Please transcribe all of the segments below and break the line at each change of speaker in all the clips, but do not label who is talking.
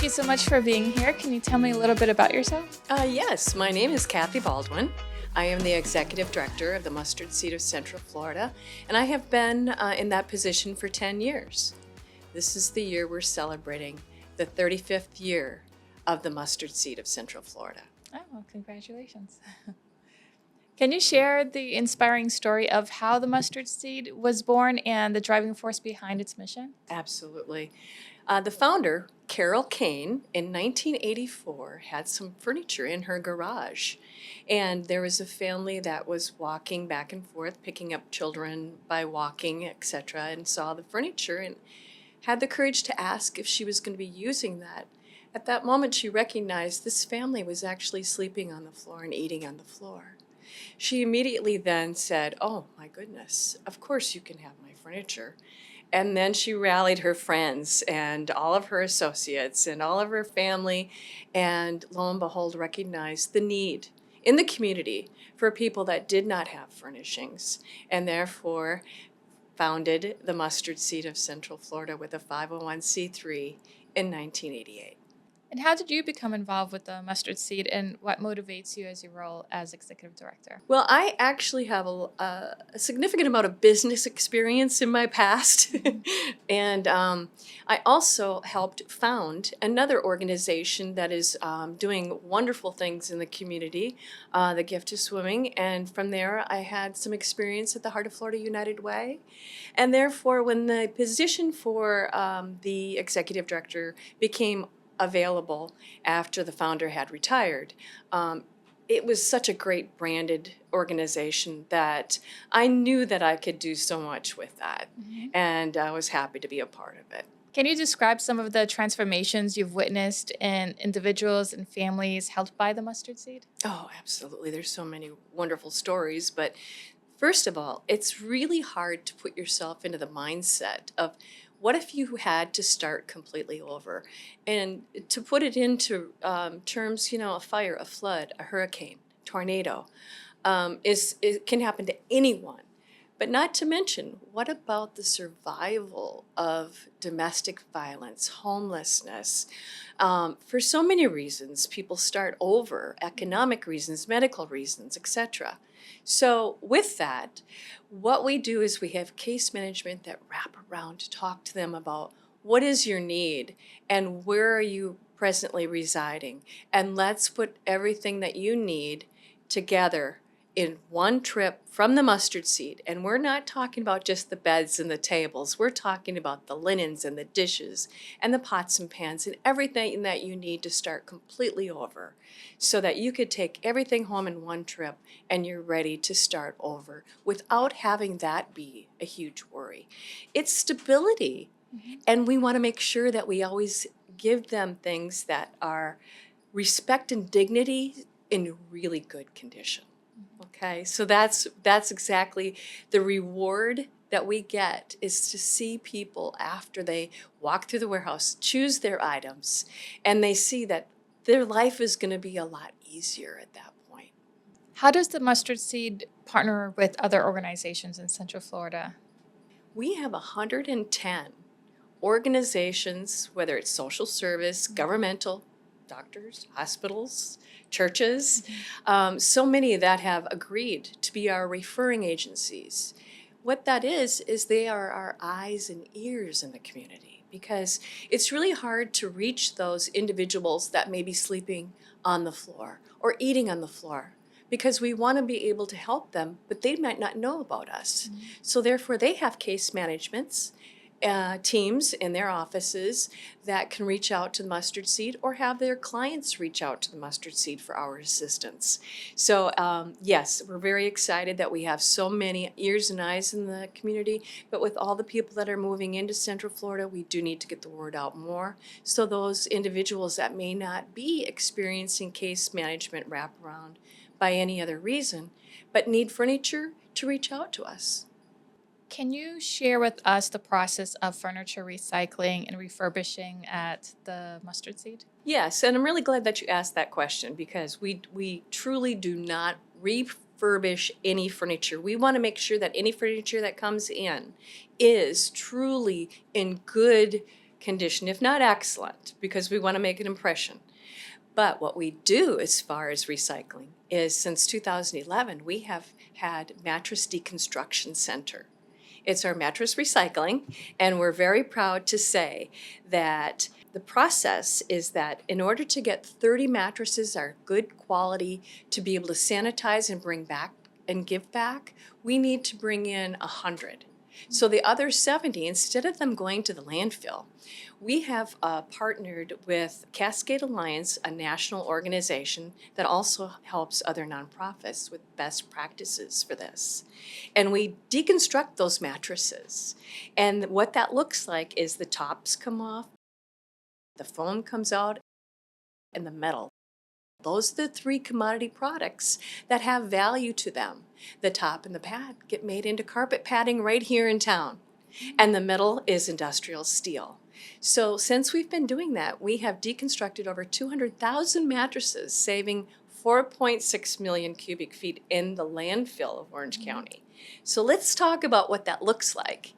you so much for being here. Can you tell me a little bit about yourself?
Yes, my name is Kathy Baldwin. I am the Executive Director of the Mustard Seed of Central Florida, and I have been in that position for 10 years. This is the year we're celebrating the 35th year of the Mustard Seed of Central Florida.
Oh, well, congratulations. Can you share the inspiring story of how the mustard seed was born and the driving force behind its mission?
Absolutely. The founder, Carol Kane, in 1984 had some furniture in her garage. And there was a family that was walking back and forth, picking up children by walking, etc., and saw the furniture and had the courage to ask if she was going to be using that. At that moment, she recognized this family was actually sleeping on the floor and eating on the floor. She immediately then said, "Oh, my goodness, of course you can have my furniture." And then she rallied her friends and all of her associates and all of her family, and lo and behold, recognized the need in the community for people that did not have furnishings, and therefore founded the Mustard Seed of Central Florida with a 501c3 in 1988.
And how did you become involved with the mustard seed, and what motivates you as your role as executive director?
Well, I actually have a significant amount of business experience in my past. And I also helped found another organization that is doing wonderful things in the community, the Gift of Swimming. And from there, I had some experience at the Heart of Florida United Way. And therefore, when the position for the executive director became available after the founder had retired, it was such a great branded organization that I knew that I could do so much with that, and I was happy to be a part of it.
Can you describe some of the transformations you've witnessed in individuals and families helped by the mustard seed?
Oh, absolutely. There's so many wonderful stories, but first of all, it's really hard to put yourself into the mindset of what if you had to start completely over? And to put it into terms, a fire, a flood, a hurricane, tornado, it can happen to anyone. But not to mention, what about the survival of domestic violence, homelessness? For so many reasons, people start over, economic reasons, medical reasons, etc. So with that, what we do is we have case management that wrap around to talk to them about what is your need and where are you presently residing. And let's put everything that you need together in one trip from the mustard seed. And we're not talking about just the beds and the tables. We're talking about the linens and the dishes and the pots and pans and everything that you need to start completely over so that you could take everything home in one trip and you're ready to start over without having that be a huge worry. It's stability. And we want to make sure that we always give them things that are respect and dignity in really good condition. Okay, so that's exactly the reward that we get, is to see people after they walk through the warehouse, choose their items, and they see that their life is going to be a lot easier at that point.
How does the mustard seed partner with other organizations in Central Florida?
We have 110 organizations, whether it's social service, governmental, doctors, hospitals, churches, so many that have agreed to be our referring agencies. What that is they are our eyes and ears in the community, because it's really hard to reach those individuals that may be sleeping on the floor or eating on the floor, because we want to be able to help them, but they might not know about us. So therefore, they have case managements teams in their offices that can reach out to the mustard seed or have their clients reach out to the mustard seed for our assistance. So yes, we're very excited that we have so many ears and eyes in the community, but with all the people that are moving into Central Florida, we do need to get the word out more. So those individuals that may not be experiencing case management wraparound by any other reason, but need furniture, to reach out to us.
Can you share with us the process of furniture recycling and refurbishing at the mustard seed?
Yes, and I'm really glad that you asked that question, because we truly do not refurbish any furniture. We want to make sure that any furniture that comes in is truly in good condition, if not excellent, because we want to make an impression. But what we do as far as recycling is since 2011, we have had Mattress Deconstruction Center. It's our mattress recycling, and we're very proud to say that the process is that in order to get 30 mattresses are good quality to be able to sanitize and bring back and give back, we need to bring in 100. So the other 70, instead of them going to the landfill, we have partnered with Cascade Alliance, a national organization that also helps other nonprofits with best practices for this. And we deconstruct those mattresses. And what that looks like is the tops come off, the foam comes out, and the metal. Those are the three commodity products that have value to them. The top and the pad get made into carpet padding right here in town. And the metal is industrial steel. So since we've been doing that, we have deconstructed over 200,000 mattresses, saving 4.6 million cubic feet in the landfill of Orange County. So let's talk about what that looks like.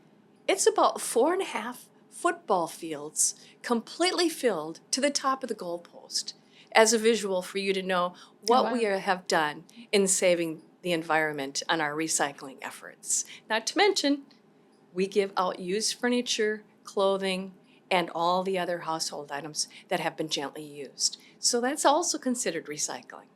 It's about 4.5 football fields completely filled to the top of the goalpost, as a visual for you to know what we have done in saving the environment on our recycling efforts. Not to mention, we give out used furniture, clothing, and all the other household items that have been gently used. So that's also considered recycling.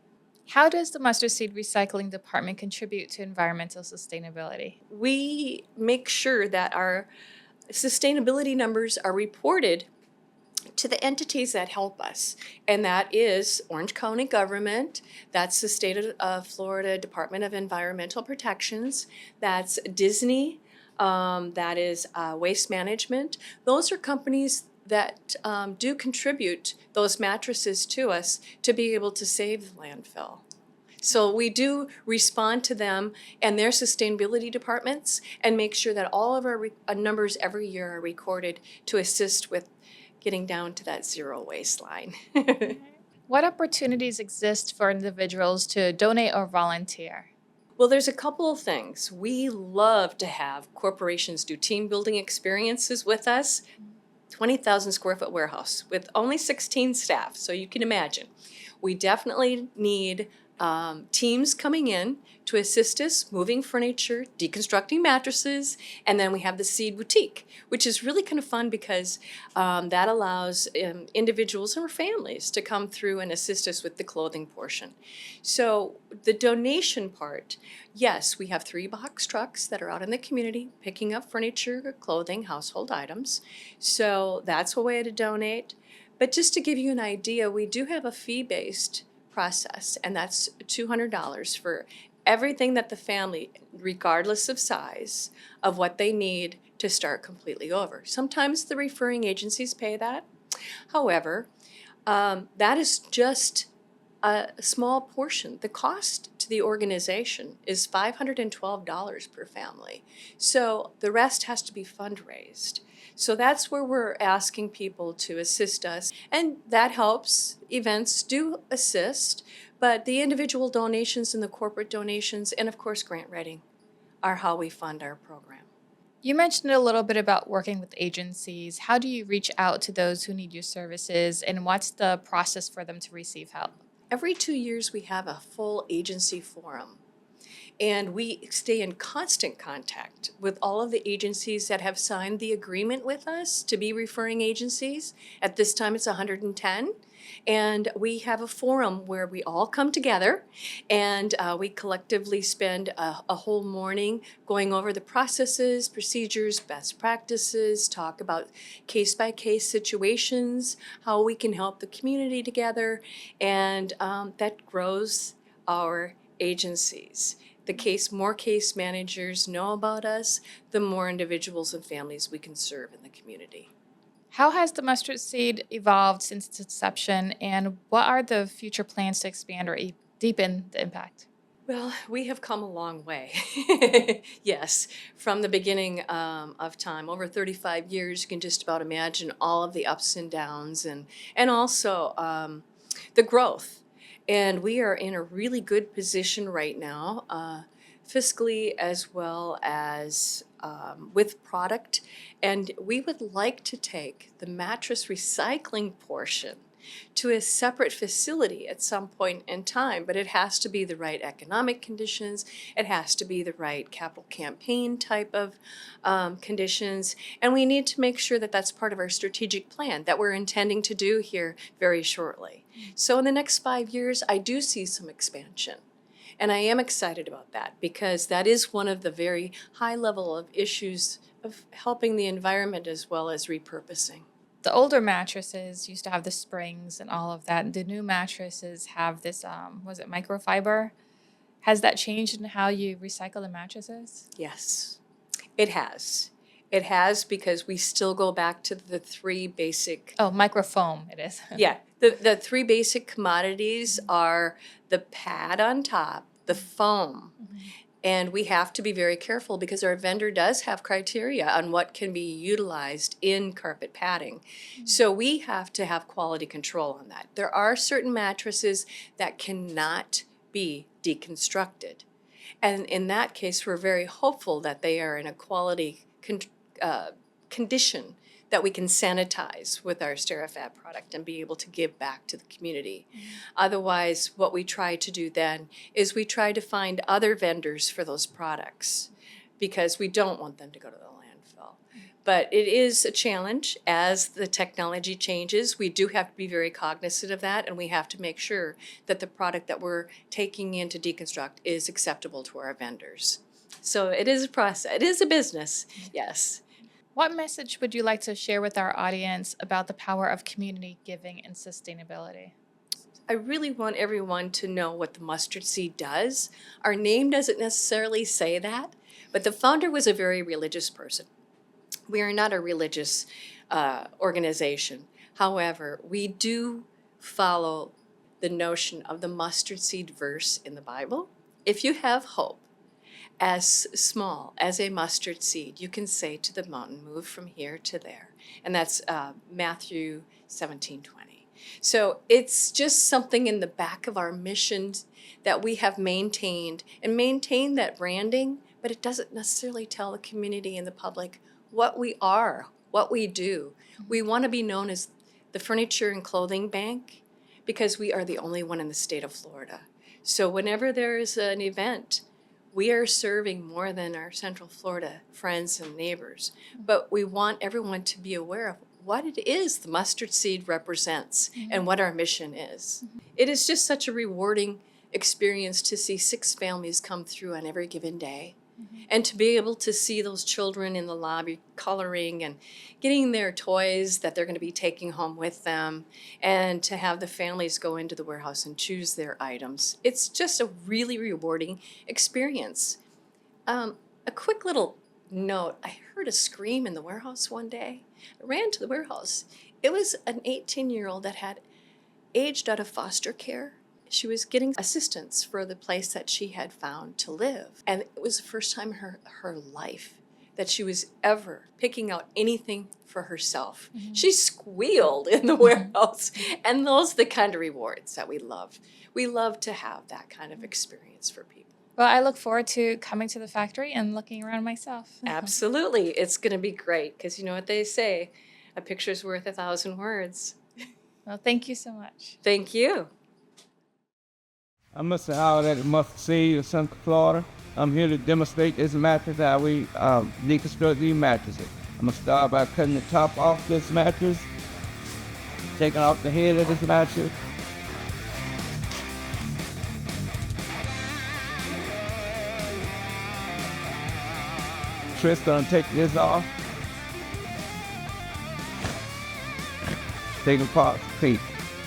How does the mustard seed recycling department contribute to environmental sustainability?
We make sure that our sustainability numbers are reported to the entities that help us, and that is Orange County government, that's the state of Florida Department of Environmental Protections, that's Disney, that is Waste Management. Those are companies that do contribute those mattresses to us to be able to save the landfill. So we do respond to them and their sustainability departments and make sure that all of our numbers every year are recorded to assist with getting down to that zero waste line.
What opportunities exist for individuals to donate or volunteer?
Well, there's a couple of things. We love to have corporations do team building experiences with us. 20,000 square foot warehouse with only 16 staff, so you can imagine. We definitely need teams coming in to assist us moving furniture, deconstructing mattresses, and then we have the Seed Boutique, which is really kind of fun because that allows individuals or families to come through and assist us with the clothing portion. So the donation part, yes, we have 3 box trucks that are out in the community picking up furniture, clothing, household items. So that's a way to donate. But just to give you an idea, we do have a fee-based process, and that's $200 for everything that the family, regardless of size, of what they need to start completely over. Sometimes the referring agencies pay that. However, that is just a small portion. The cost to the organization is $512 per family. So the rest has to be fundraised. So that's where we're asking people to assist us, and that helps. Events do assist, but the individual donations and the corporate donations, and of course grant writing, are how we fund our program.
You mentioned a little bit about working with agencies. How do you reach out to those who need your services, and what's the process for them to receive help?
Every 2 years we have a full agency forum. And we stay in constant contact with all of the agencies that have signed the agreement with us to be referring agencies. At this time, it's 110. And we have a forum where we all come together and we collectively spend a whole morning going over the processes, procedures, best practices, talk about case-by-case situations, how we can help the community together, and that grows our agencies. More case managers know about us, the more individuals and families we can serve in the community.
How has the mustard seed evolved since its inception, and what are the future plans to expand or deepen the impact?
Well, we have come a long way. Yes, from the beginning of time, over 35 years, you can just about imagine all of the ups and downs and also the growth. And we are in a really good position right now, fiscally as well as with product, and we would like to take the mattress recycling portion to a separate facility at some point in time, but it has to be the right economic conditions, it has to be the right capital campaign type of conditions, and we need to make sure that that's part of our strategic plan that we're intending to do here very shortly. So in the next 5 years, I do see some expansion. And I am excited about that because that is one of the very high level of issues of helping the environment as well as repurposing.
The older mattresses used to have the springs and all of that. The new mattresses have this, was it microfiber? Has that changed in how you recycle the mattresses?
Yes, it has. It has because we still go back to the three basic,
Oh, microfoam it is.
yeah, the three basic commodities are the pad on top, the foam, and we have to be very careful because our vendor does have criteria on what can be utilized in carpet padding. So we have to have quality control on that. There are certain mattresses that cannot be deconstructed. And in that case, we're very hopeful that they are in a quality condition that we can sanitize with our SteriFab product and be able to give back to the community. Otherwise, what we try to do then is we try to find other vendors for those products because we don't want them to go to the landfill. But it is a challenge as the technology changes. We do have to be very cognizant of that, and we have to make sure that the product that we're taking in to deconstruct is acceptable to our vendors. So it is a process. It is a business, yes.
What message would you like to share with our audience about the power of community giving and sustainability?
I really want everyone to know what the mustard seed does. Our name doesn't necessarily say that, but the founder was a very religious person. We are not a religious organization. However, we do follow the notion of the mustard seed verse in the Bible. If you have hope, as small as a mustard seed, you can say to the mountain, move from here to there. And that's Matthew 17:20. So it's just something in the back of our mission that we have maintained and maintained that branding, but it doesn't necessarily tell the community and the public what we are, what we do. We want to be known as the Furniture and Clothing Bank because we are the only one in the state of Florida. So whenever there is an event, we are serving more than our Central Florida friends and neighbors, but we want everyone to be aware of what it is the mustard seed represents and what our mission is. It is just such a rewarding experience to see 6 families come through on every given day and to be able to see those children in the lobby coloring and getting their toys that they're going to be taking home with them, and to have the families go into the warehouse and choose their items. It's just a really rewarding experience. A quick little note, I heard a scream in the warehouse one day. I ran to the warehouse. It was an 18-year-old that had aged out of foster care. She was getting assistance for the place that she had found to live. And it was the first time in her life that she was ever picking out anything for herself. She squealed in the warehouse. And those are the kind of rewards that we love. We love to have that kind of experience for people.
Well, I look forward to coming to the factory and looking around myself.
Absolutely. It's going to be great because you know what they say, a picture's worth 1,000 words.
Well, thank you so much.
Thank you.
I'm Mr. Howard at the Mustard Seed of Central Florida. I'm here to demonstrate this mattress, how we deconstruct these mattresses. I'm going to start by cutting the top off this mattress, taking off the head of this mattress. Trish gonna take this off. Taking apart the feet,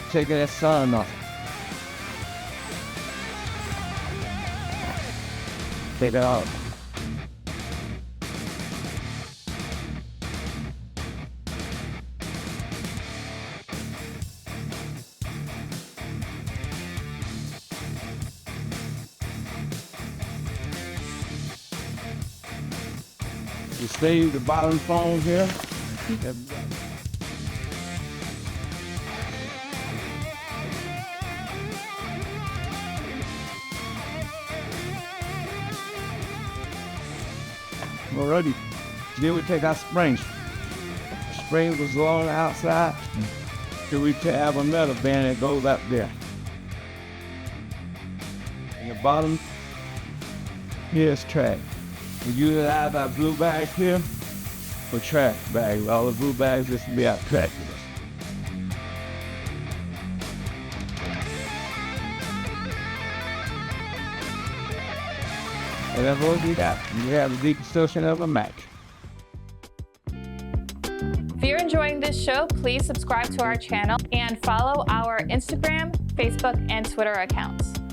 taking that sun off. Take it out. You save the bottom foam here. Alrighty. Then we take our springs. Springs was along the outside. Till we have a metal band that goes up there. In the bottom, here's track. We utilize our blue bags here for track bags. All the blue bags, this will be our track. And that's what we got. We have the deconstruction of a match.
If you're enjoying this show, please subscribe to our channel and follow our Instagram, Facebook, and Twitter accounts.